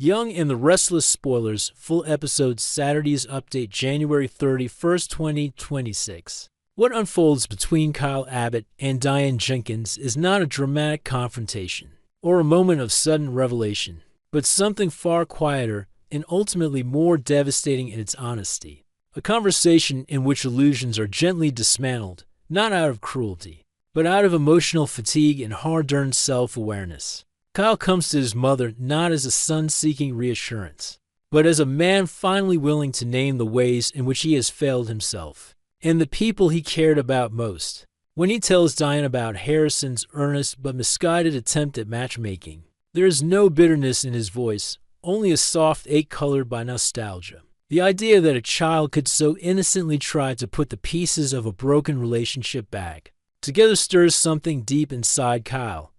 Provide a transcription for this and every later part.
Young and the Restless spoilers, full episode Saturday's update January 31st, 2026. What unfolds between Kyle Abbott and Diane Jenkins is not a dramatic confrontation or a moment of sudden revelation, but something far quieter and ultimately more devastating in its honesty. A conversation in which illusions are gently dismantled, not out of cruelty, but out of emotional fatigue and hard-earned self-awareness. Kyle comes to his mother not as a son seeking reassurance, but as a man finally willing to name the ways in which he has failed himself and the people he cared about most. When he tells Diane about Harrison's earnest but misguided attempt at matchmaking, there is no bitterness in his voice, only a soft ache colored by nostalgia. The idea that a child could so innocently try to put the pieces of a broken relationship back together stirs something deep inside Kyle.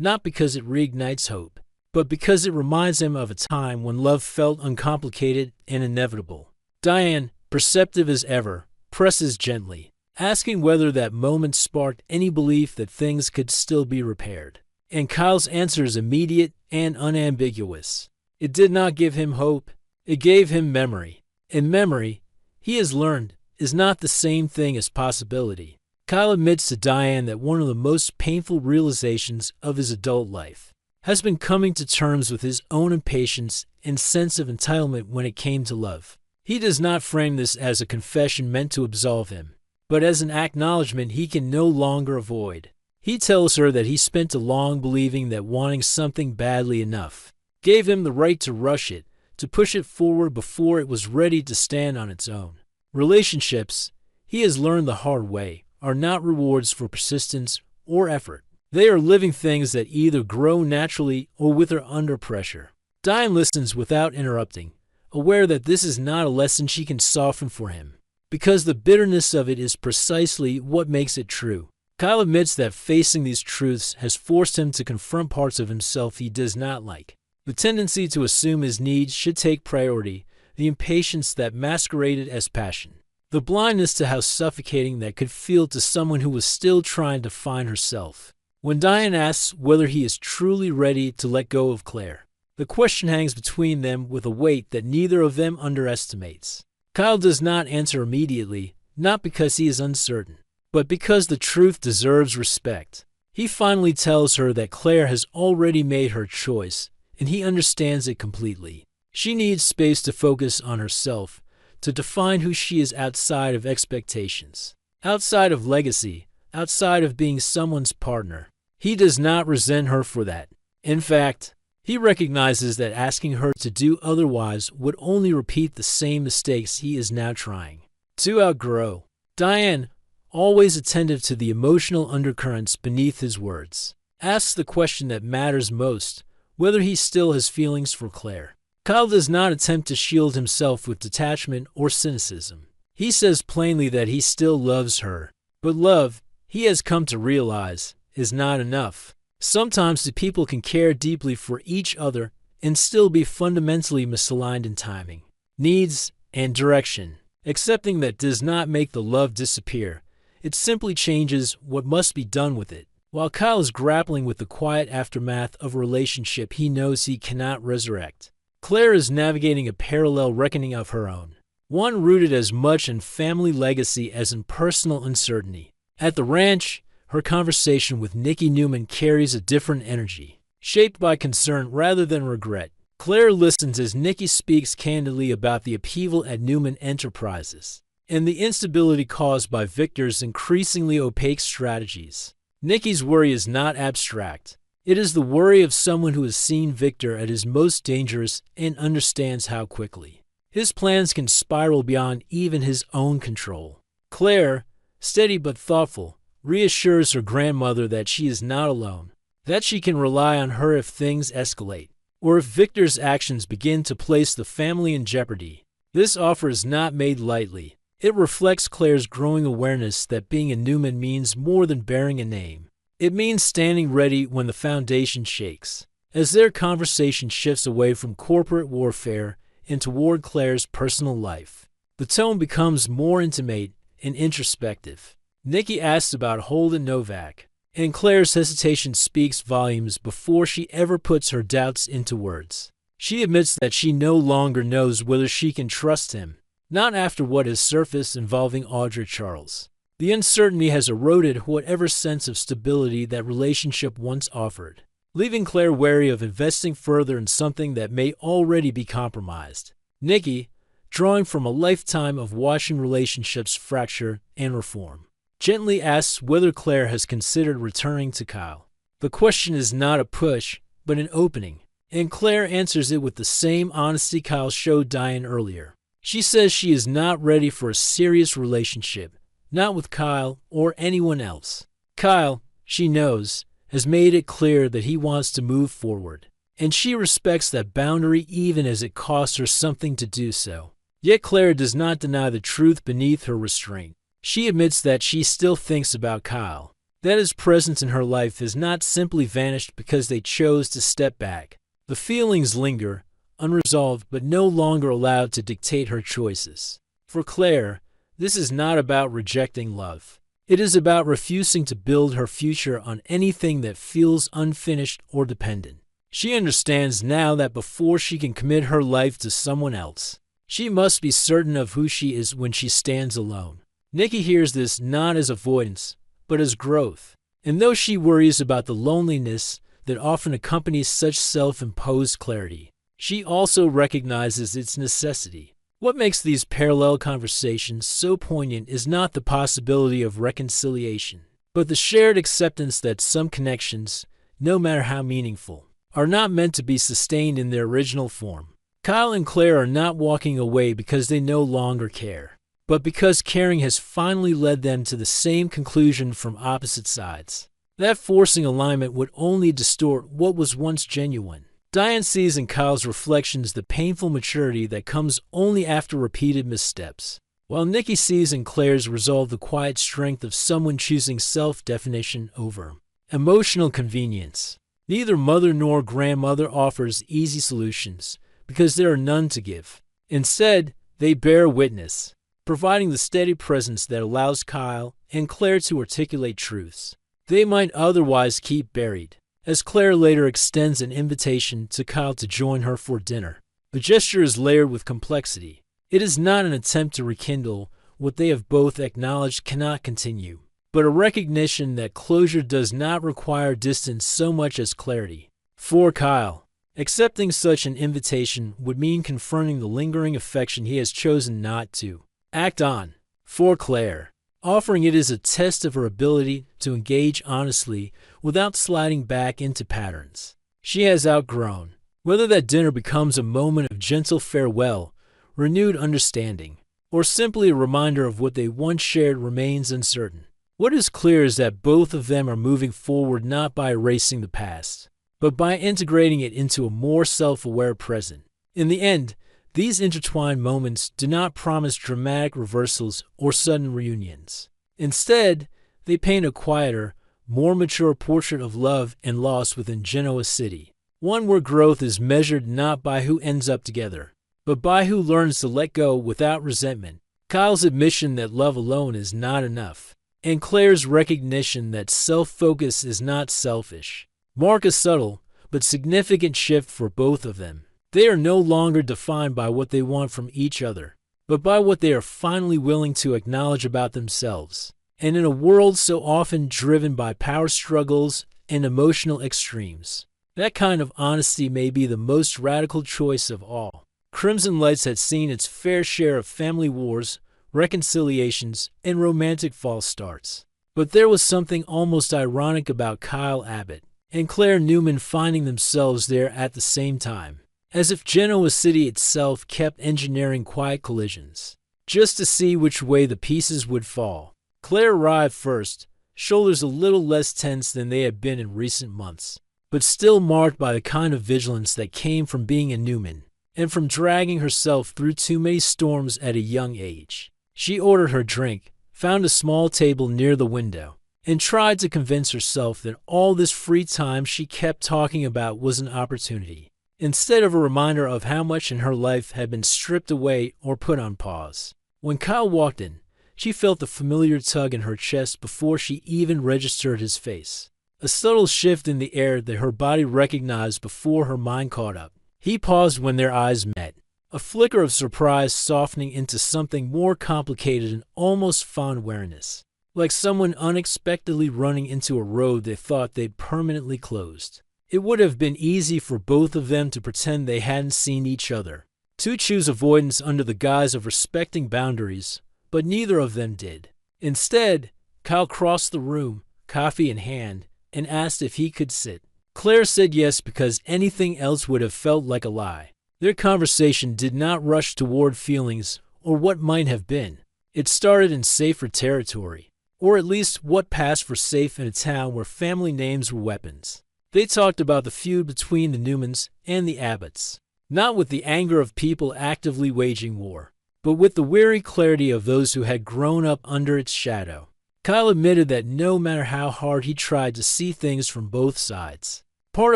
Not because it reignites hope, but because it reminds him of a time when love felt uncomplicated and inevitable. Diane, perceptive as ever, presses gently, asking whether that moment sparked any belief that things could still be repaired. And Kyle's answer is immediate and unambiguous. It did not give him hope, it gave him memory. And memory, he has learned, is not the same thing as possibility. Kyle admits to Diane that one of the most painful realizations of his adult life has been coming to terms with his own impatience and sense of entitlement when it came to love. He does not frame this as a confession meant to absolve him, but as an acknowledgement he can no longer avoid. He tells her that he spent too long believing that wanting something badly enough gave him the right to rush it, to push it forward before it was ready to stand on its own. Relationships, he has learned the hard way, are not rewards for persistence or effort. They are living things that either grow naturally or wither under pressure. Diane listens without interrupting, aware that this is not a lesson she can soften for him, because the bitterness of it is precisely what makes it true. Kyle admits that facing these truths has forced him to confront parts of himself he does not like. The tendency to assume his needs should take priority, the impatience that masqueraded as passion. The blindness to how suffocating that could feel to someone who was still trying to find herself. When Diane asks whether he is truly ready to let go of Claire, the question hangs between them with a weight that neither of them underestimates. Kyle does not answer immediately, not because he is uncertain, but because the truth deserves respect. He finally tells her that Claire has already made her choice, and he understands it completely. She needs space to focus on herself, to define who she is outside of expectations, outside of legacy, outside of being someone's partner. He does not resent her for that. In fact, he recognizes that asking her to do otherwise would only repeat the same mistakes he is now trying to outgrow. Diane, always attentive to the emotional undercurrents beneath his words, asks the question that matters most, whether he still has feelings for Claire. Kyle does not attempt to shield himself with detachment or cynicism. He says plainly that he still loves her, but love, he has come to realize, is not enough. Sometimes the people can care deeply for each other and still be fundamentally misaligned in timing, needs, and direction. Accepting that does not make the love disappear. It simply changes what must be done with it. While Kyle is grappling with the quiet aftermath of a relationship he knows he cannot resurrect, Claire is navigating a parallel reckoning of her own, one rooted as much in family legacy as in personal uncertainty. At the ranch, her conversation with Nikki Newman carries a different energy, shaped by concern rather than regret. Claire listens as Nikki speaks candidly about the upheaval at Newman Enterprises and the instability caused by Victor's increasingly opaque strategies. Nikki's worry is not abstract. It is the worry of someone who has seen Victor at his most dangerous and understands how quickly his plans can spiral beyond even his own control. Claire, steady but thoughtful, reassures her grandmother that she is not alone, that she can rely on her if things escalate, or if Victor's actions begin to place the family in jeopardy. This offer is not made lightly. It reflects Claire's growing awareness that being a Newman means more than bearing a name. It means standing ready when the foundation shakes. As their conversation shifts away from corporate warfare and toward Claire's personal life, the tone becomes more intimate and introspective. Nikki asks about Holden Novak, and Claire's hesitation speaks volumes before she ever puts her doubts into words. She admits that she no longer knows whether she can trust him, not after what has surfaced involving Audra Charles. The uncertainty has eroded whatever sense of stability that relationship once offered, leaving Claire wary of investing further in something that may already be compromised. Nikki, drawing from a lifetime of watching relationships fracture and reform, gently asks whether Claire has considered returning to Kyle. The question is not a push, but an opening, and Claire answers it with the same honesty Kyle showed Diane earlier. She says she is not ready for a serious relationship, not with Kyle or anyone else. Kyle, she knows, has made it clear that he wants to move forward, and she respects that boundary even as it costs her something to do so. Yet Claire does not deny the truth beneath her restraint. She admits that she still thinks about Kyle, that his presence in her life has not simply vanished because they chose to step back. The feelings linger, unresolved but no longer allowed to dictate her choices. For Claire, this is not about rejecting love. It is about refusing to build her future on anything that feels unfinished or dependent. She understands now that before she can commit her life to someone else, she must be certain of who she is when she stands alone. Nikki hears this not as avoidance, but as growth. And though she worries about the loneliness that often accompanies such self-imposed clarity, she also recognizes its necessity. What makes these parallel conversations so poignant is not the possibility of reconciliation, but the shared acceptance that some connections, no matter how meaningful, are not meant to be sustained in their original form. Kyle and Claire are not walking away because they no longer care, but because caring has finally led them to the same conclusion from opposite sides. That forcing alignment would only distort what was once genuine. Diane sees in Kyle's reflections the painful maturity that comes only after repeated missteps, while Nikki sees in Claire's resolve the quiet strength of someone choosing self-definition over emotional convenience. Neither mother nor grandmother offers easy solutions, because there are none to give. Instead, they bear witness, providing the steady presence that allows Kyle and Claire to articulate truths they might otherwise keep buried. As Claire later extends an invitation to Kyle to join her for dinner, the gesture is layered with complexity. It is not an attempt to rekindle what they have both acknowledged cannot continue, but a recognition that closure does not require distance so much as clarity. For Kyle, accepting such an invitation would mean confronting the lingering affection he has chosen not to act on. For Claire, offering it is a test of her ability to engage honestly without sliding back into patterns she has outgrown. Whether that dinner becomes a moment of gentle farewell, renewed understanding, or simply a reminder of what they once shared remains uncertain. What is clear is that both of them are moving forward not by erasing the past, but by integrating it into a more self-aware present. In the end, these intertwined moments do not promise dramatic reversals or sudden reunions. Instead, they paint a quieter, more mature portrait of love and loss within Genoa City, one where growth is measured not by who ends up together, but by who learns to let go without resentment. Kyle's admission that love alone is not enough, and Claire's recognition that self-focus is not selfish, mark a subtle but significant shift for both of them. They are no longer defined by what they want from each other, but by what they are finally willing to acknowledge about themselves. And in a world so often driven by power struggles and emotional extremes, that kind of honesty may be the most radical choice of all. Crimson Lights had seen its fair share of family wars, reconciliations, and romantic false starts. But there was something almost ironic about Kyle Abbott and Claire Newman finding themselves there at the same time, as if Genoa City itself kept engineering quiet collisions, just to see which way the pieces would fall. Claire arrived first, shoulders a little less tense than they had been in recent months, but still marked by the kind of vigilance that came from being a Newman, and from dragging herself through too many storms at a young age. She ordered her drink, found a small table near the window, and tried to convince herself that all this free time she kept talking about was an opportunity, instead of a reminder of how much in her life had been stripped away or put on pause. When Kyle walked in, she felt the familiar tug in her chest before she even registered his face, a subtle shift in the air that her body recognized before her mind caught up. He paused when their eyes met, a flicker of surprise softening into something more complicated and almost fond awareness, like someone unexpectedly running into a road they thought they'd permanently closed. It would have been easy for both of them to pretend they hadn't seen each other, to choose avoidance under the guise of respecting boundaries, but neither of them did. Instead, Kyle crossed the room, coffee in hand, and asked if he could sit. Claire said yes because anything else would have felt like a lie. Their conversation did not rush toward feelings or what might have been. It started in safer territory, or at least what passed for safe in a town where family names were weapons. They talked about the feud between the Newmans and the Abbotts, not with the anger of people actively waging war, but with the weary clarity of those who had grown up under its shadow. Kyle admitted that no matter how hard he tried to see things from both sides, part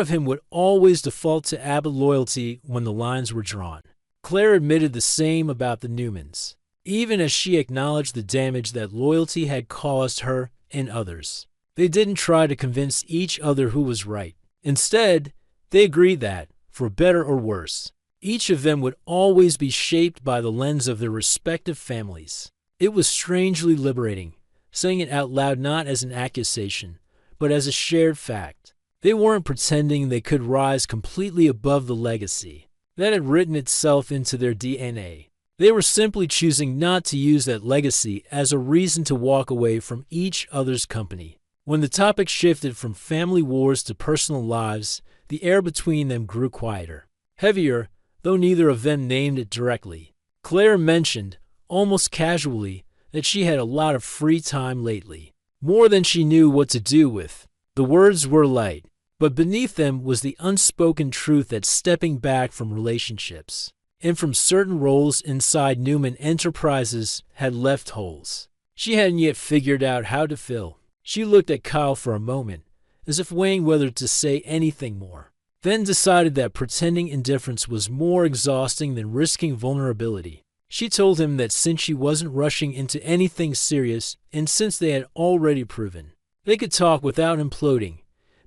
of him would always default to Abbott loyalty when the lines were drawn. Claire admitted the same about the Newmans, even as she acknowledged the damage that loyalty had caused her and others. They didn't try to convince each other who was right. Instead, they agreed that, for better or worse, each of them would always be shaped by the lens of their respective families. It was strangely liberating, saying it out loud not as an accusation, but as a shared fact. They weren't pretending they could rise completely above the legacy that had written itself into their DNA. They were simply choosing not to use that legacy as a reason to walk away from each other's company. When the topic shifted from family wars to personal lives, the air between them grew quieter, heavier, though neither of them named it directly. Claire mentioned, almost casually, that she had a lot of free time lately, more than she knew what to do with. The words were light, but beneath them was the unspoken truth that stepping back from relationships and from certain roles inside Newman Enterprises had left holes she hadn't yet figured out how to fill. She looked at Kyle for a moment, as if weighing whether to say anything more, then decided that pretending indifference was more exhausting than risking vulnerability. She told him that since she wasn't rushing into anything serious, and since they had already proven they could talk without imploding,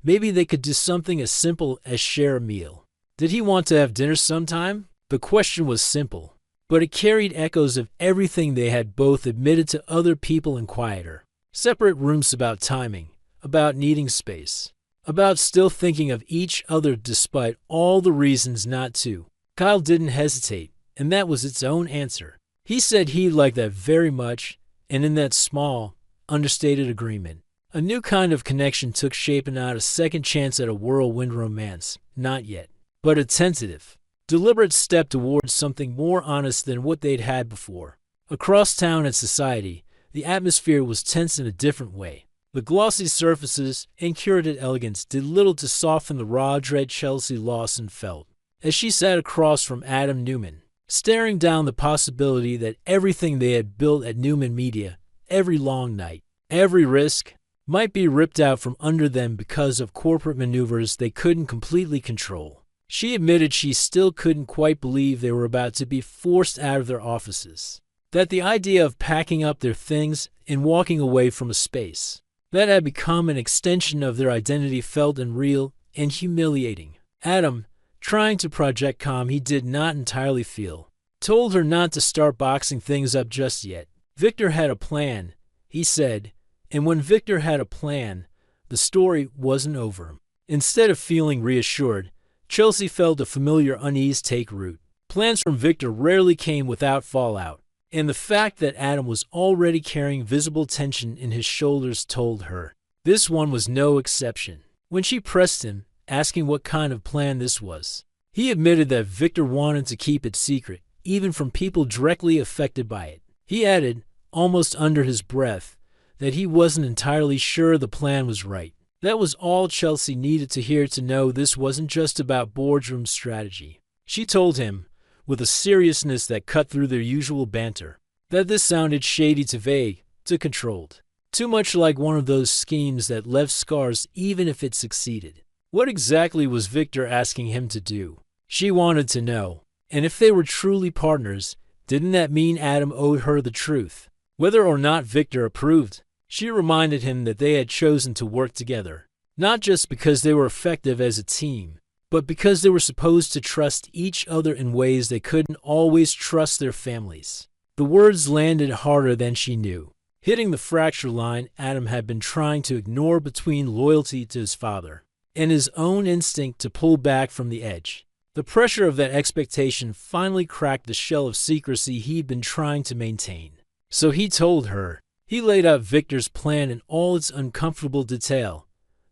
maybe they could do something as simple as share a meal. Did he want to have dinner sometime? The question was simple, but it carried echoes of everything they had both admitted to other people in quieter, separate rooms about timing, about needing space, about still thinking of each other despite all the reasons not to. Kyle didn't hesitate, and that was its own answer. He said he liked that very much, and in that small, understated agreement, a new kind of connection took shape and not a second chance at a whirlwind romance, not yet, but a tentative, deliberate step towards something more honest than what they'd had before. Across town and society, the atmosphere was tense in a different way. The glossy surfaces and curated elegance did little to soften the raw dread Chelsea Lawson felt as she sat across from Adam Newman, staring down the possibility that everything they had built at Newman Media, every long night, every risk, might be ripped out from under them because of corporate maneuvers they couldn't completely control. She admitted she still couldn't quite believe they were about to be forced out of their offices, that the idea of packing up their things and walking away from a space that had become an extension of their identity felt unreal and humiliating. Adam, trying to project calm he did not entirely feel, told her not to start boxing things up just yet. Victor had a plan, he said, and when Victor had a plan, the story wasn't over. Instead of feeling reassured, Chelsea felt a familiar unease take root. Plans from Victor rarely came without fallout, and the fact that Adam was already carrying visible tension in his shoulders told her this one was no exception. When she pressed him, asking what kind of plan this was, he admitted that Victor wanted to keep it secret, even from people directly affected by it. He added, almost under his breath, that he wasn't entirely sure the plan was right. That was all Chelsea needed to hear to know this wasn't just about boardroom strategy. She told him, with a seriousness that cut through their usual banter, that this sounded shady to vague, to controlled. Too much like one of those schemes that left scars even if it succeeded. What exactly was Victor asking him to do? She wanted to know. And if they were truly partners, didn't that mean Adam owed her the truth? Whether or not Victor approved, she reminded him that they had chosen to work together, not just because they were effective as a team, but because they were supposed to trust each other in ways they couldn't always trust their families. The words landed harder than she knew, hitting the fracture line Adam had been trying to ignore between loyalty to his father and his own instinct to pull back from the edge. The pressure of that expectation finally cracked the shell of secrecy he'd been trying to maintain. So he told her. He laid out Victor's plan in all its uncomfortable detail.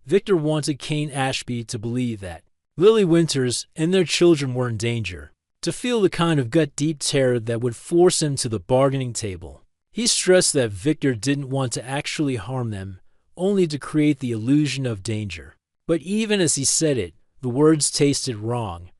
Victor wanted Kane Ashby to believe that Lily Winters and their children were in danger, to feel the kind of gut-deep terror that would force him to the bargaining table. He stressed that Victor didn't want to actually harm them, only to create the illusion of danger. But even as he said it, the words tasted wrong,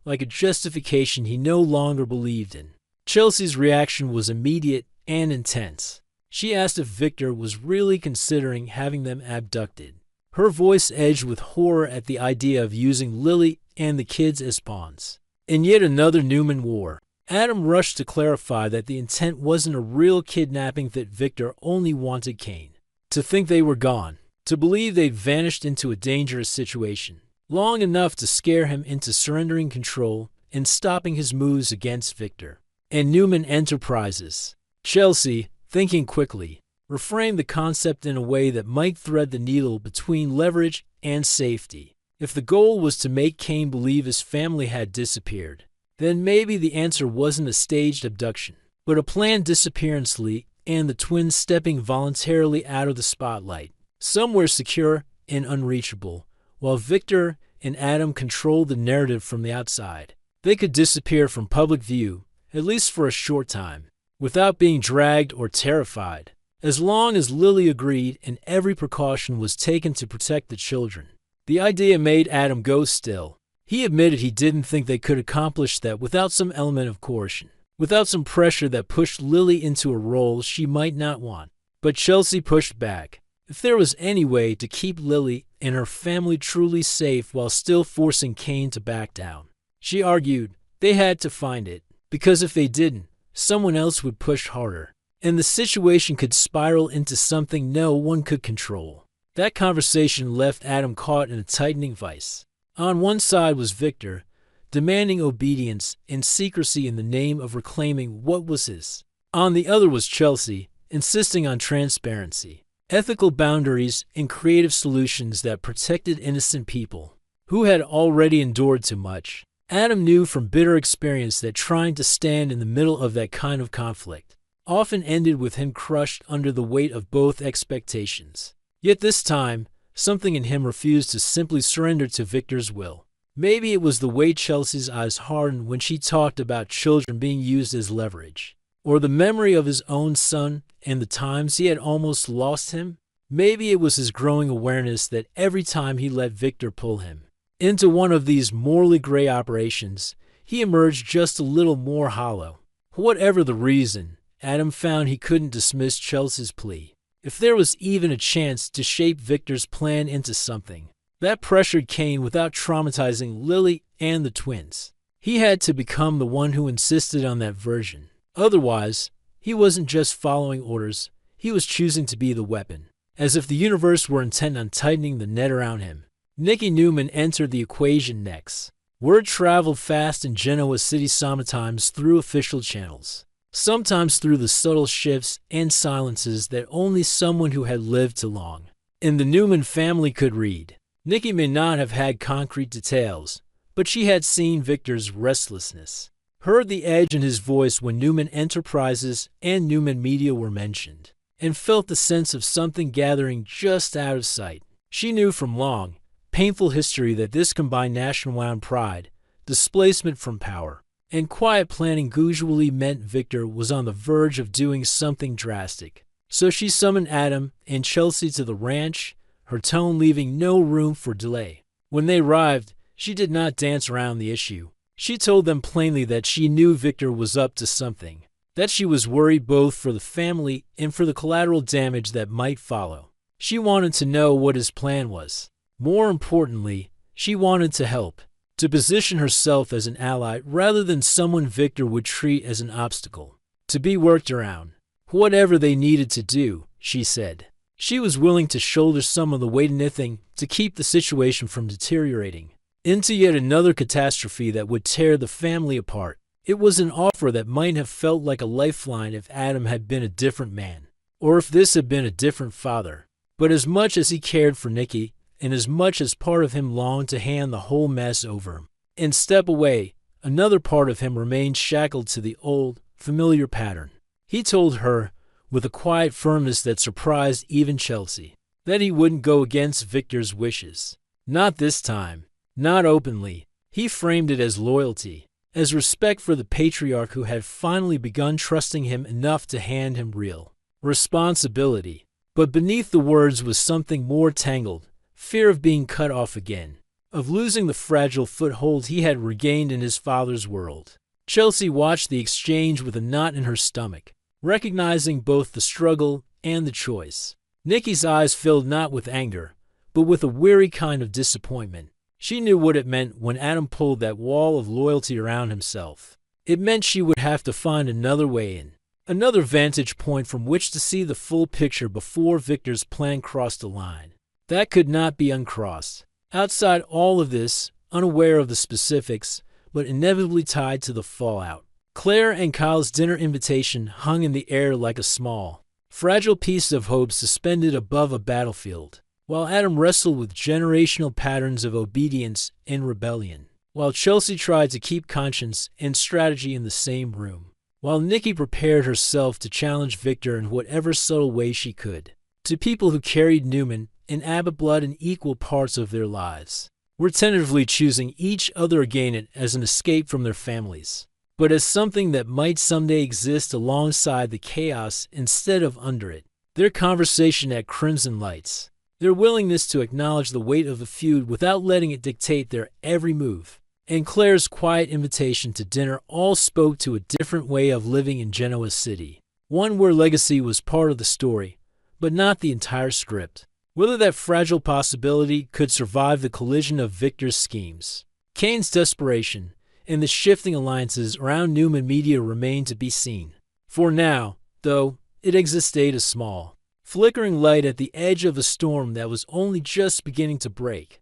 like a justification he no longer believed in. Chelsea's reaction was immediate and intense. She asked if Victor was really considering having them abducted. Her voice edged with horror at the idea of using Lily and the kids as pawns. In yet another Newman war, Adam rushed to clarify that the intent wasn't a real kidnapping, that Victor only wanted Kane to think they were gone, to believe they'd vanished into a dangerous situation, long enough to scare him into surrendering control and stopping his moves against Victor and Newman Enterprises. Chelsea, thinking quickly, reframed the concept in a way that might thread the needle between leverage and safety. If the goal was to make Kane believe his family had disappeared, then maybe the answer wasn't a staged abduction, but a planned disappearance leak and the twins stepping voluntarily out of the spotlight, somewhere secure and unreachable, while Victor and Adam controlled the narrative from the outside. They could disappear from public view, at least for a short time, without being dragged or terrified, as long as Lily agreed and every precaution was taken to protect the children. The idea made Adam go still. He admitted he didn't think they could accomplish that without some element of coercion, without some pressure that pushed Lily into a role she might not want. But Chelsea pushed back. If there was any way to keep Lily and her family truly safe while still forcing Kane to back down, she argued, they had to find it, because if they didn't, someone else would push harder, and the situation could spiral into something no one could control. That conversation left Adam caught in a tightening vice. On one side was Victor, demanding obedience and secrecy in the name of reclaiming what was his. On the other was Chelsea, insisting on transparency, ethical boundaries, and creative solutions that protected innocent people who had already endured too much. Adam knew from bitter experience that trying to stand in the middle of that kind of conflict often ended with him crushed under the weight of both expectations. Yet this time, something in him refused to simply surrender to Victor's will. Maybe it was the way Chelsea's eyes hardened when she talked about children being used as leverage, or the memory of his own son and the times he had almost lost him. Maybe it was his growing awareness that every time he let Victor pull him into one of these morally gray operations, he emerged just a little more hollow. Whatever the reason, Adam found he couldn't dismiss Chelsea's plea. If there was even a chance to shape Victor's plan into something that pressured Kane without traumatizing Lily and the twins, he had to become the one who insisted on that version. Otherwise, he wasn't just following orders, he was choosing to be the weapon, as if the universe were intent on tightening the net around him. Nicky Newman entered the equation next. Word traveled fast in Genoa City, sometimes through official channels, sometimes through the subtle shifts and silences that only someone who had lived too long in the Newman family could read. Nicky may not have had concrete details, but she had seen Victor's restlessness, heard the edge in his voice when Newman Enterprises and Newman Media were mentioned, and felt the sense of something gathering just out of sight. She knew from long, painful history that this combined nationwide pride, displacement from power, and quiet planning usually meant Victor was on the verge of doing something drastic. So she summoned Adam and Chelsea to the ranch, her tone leaving no room for delay. When they arrived, she did not dance around the issue. She told them plainly that she knew Victor was up to something, that she was worried both for the family and for the collateral damage that might follow. She wanted to know what his plan was. More importantly, she wanted to help, to position herself as an ally rather than someone Victor would treat as an obstacle, to be worked around. Whatever they needed to do, she said. She was willing to shoulder some of the weight of anything to keep the situation from deteriorating. into yet another catastrophe that would tear the family apart. It was an offer that might have felt like a lifeline if Adam had been a different man, or if this had been a different father. But as much as he cared for Nikki, and as much as part of him longed to hand the whole mess over him and step away, another part of him remained shackled to the old, familiar pattern. He told her, with a quiet firmness that surprised even Chelsea, that he wouldn't go against Victor's wishes. Not this time. Not openly. He framed it as loyalty, as respect for the patriarch who had finally begun trusting him enough to hand him real responsibility. But beneath the words was something more tangled, fear of being cut off again, of losing the fragile foothold he had regained in his father's world. Chelsea watched the exchange with a knot in her stomach, recognizing both the struggle and the choice. Nikki's eyes filled not with anger, but with a weary kind of disappointment. She knew what it meant when Adam pulled that wall of loyalty around himself. It meant she would have to find another way in, another vantage point from which to see the full picture before Victor's plan crossed a line that could not be uncrossed. Outside all of this, unaware of the specifics, but inevitably tied to the fallout, Claire and Kyle's dinner invitation hung in the air like a small, fragile piece of hope suspended above a battlefield, while Adam wrestled with generational patterns of obedience and rebellion, while Chelsea tried to keep conscience and strategy in the same room, while Nikki prepared herself to challenge Victor in whatever subtle way she could. To people who carried Newman and Abbott blood in equal parts of their lives, were tentatively choosing each other again as an escape from their families, but as something that might someday exist alongside the chaos instead of under it. Their conversation at Crimson Lights, their willingness to acknowledge the weight of the feud without letting it dictate their every move, and Claire's quiet invitation to dinner all spoke to a different way of living in Genoa City, one where legacy was part of the story, but not the entire script. Whether that fragile possibility could survive the collision of Victor's schemes, Kane's desperation, and the shifting alliances around Newman Media remained to be seen. For now, though, it existed a small, flickering light at the edge of a storm that was only just beginning to break.